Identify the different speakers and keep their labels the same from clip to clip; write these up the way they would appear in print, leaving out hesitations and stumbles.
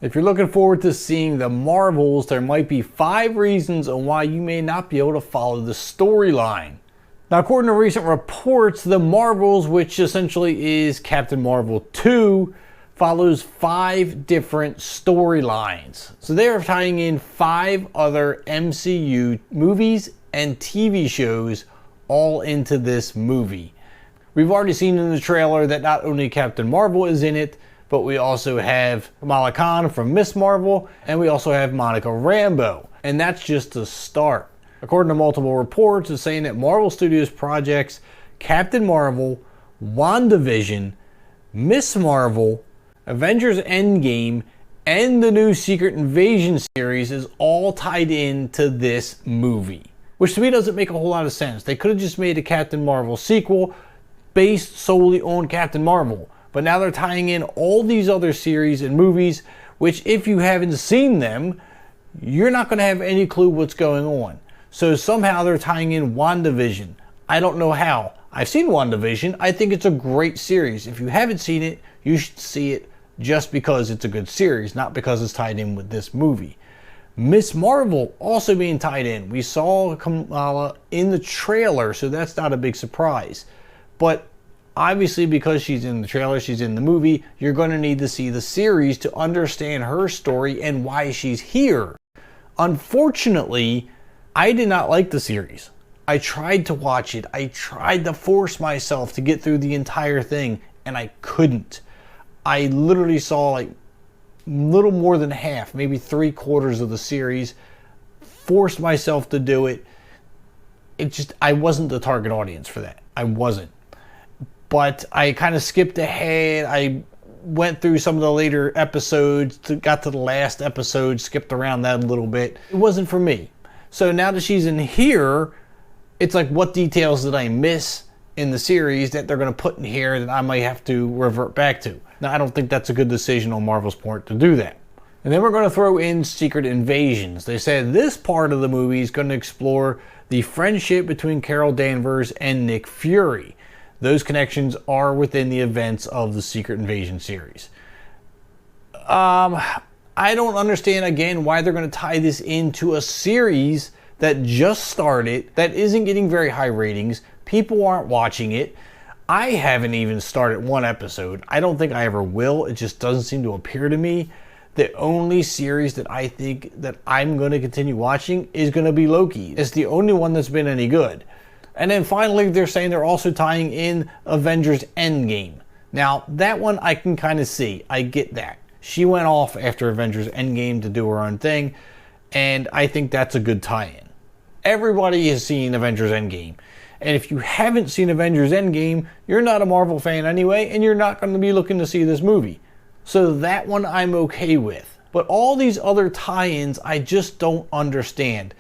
Speaker 1: If you're looking forward to seeing the Marvels, there might be 5 reasons on why you may not be able to follow the storyline. Now, according to recent reports, the Marvels, which essentially is Captain Marvel 2, follows 5 different storylines. So they are tying in 5 other MCU movies and TV shows all into this movie. We've already seen in the trailer that not only Captain Marvel is in it, but we also have Kamala from Miss Marvel, and we also have Monica Rambeau. And that's just the start. According to multiple reports, it's saying that Marvel Studios projects Captain Marvel, Wandavision, Miss Marvel, Avengers Endgame, and the new Secret Invasion series is all tied into this movie. Which to me doesn't make a whole lot of sense. They could have just made a Captain Marvel sequel based solely on Captain Marvel. But now they're tying in all these other series and movies, which if you haven't seen them, you're not going to have any clue what's going on. So somehow they're tying in WandaVision. I don't know how. I've seen WandaVision. I think it's a great series. If you haven't seen it, you should see it just because it's a good series, not because it's tied in with this movie. Miss Marvel also being tied in. We saw Kamala in the trailer, so that's not a big surprise. But obviously, because she's in the trailer, she's in the movie, you're going to need to see the series to understand her story and why she's here. Unfortunately, I did not like the series. I tried to watch it. I tried to force myself to get through the entire thing, and I couldn't. I literally saw like little more than half, maybe 3/4 of the series, forced myself to do it. I wasn't the target audience for that. I wasn't. But I kind of skipped ahead. I went through some of the later episodes, got to the last episode, skipped around that a little bit. It wasn't for me. So now that she's in here, it's like, what details did I miss in the series that they're going to put in here that I might have to revert back to? Now, I don't think that's a good decision on Marvel's part to do that. And then we're going to throw in Secret Invasions. They said this part of the movie is going to explore the friendship between Carol Danvers and Nick Fury. Those connections are within the events of the Secret Invasion series. I don't understand, again, why they're going to tie this into a series that just started, that isn't getting very high ratings. People aren't watching it. I haven't even started 1 episode. I don't think I ever will. It just doesn't seem to appear to me. The only series that I think that I'm going to continue watching is going to be Loki. It's the only one that's been any good. And then finally, they're saying they're also tying in Avengers Endgame. Now, that one I can kind of see. I get that. She went off after Avengers Endgame to do her own thing, and I think that's a good tie-in. Everybody has seen Avengers Endgame. And if you haven't seen Avengers Endgame, you're not a Marvel fan anyway, and you're not going to be looking to see this movie. So that one I'm okay with. But all these other tie-ins, I just don't understand.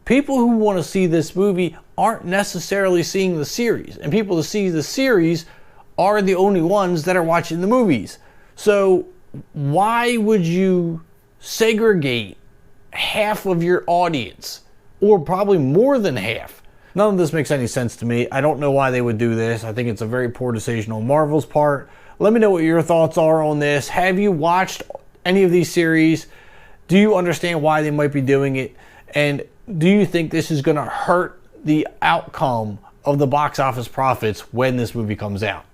Speaker 1: People who want to see this movie aren't necessarily seeing the series. And people who see the series are the only ones that are watching the movies. So why would you segregate half of your audience? Or probably more than half. None of this makes any sense to me. I don't know why they would do this. I think it's a very poor decision on Marvel's part. Let me know what your thoughts are on this. Have you watched any of these series? Do you understand why they might be doing it? And do you think this is going to hurt the outcome of the box office profits when this movie comes out?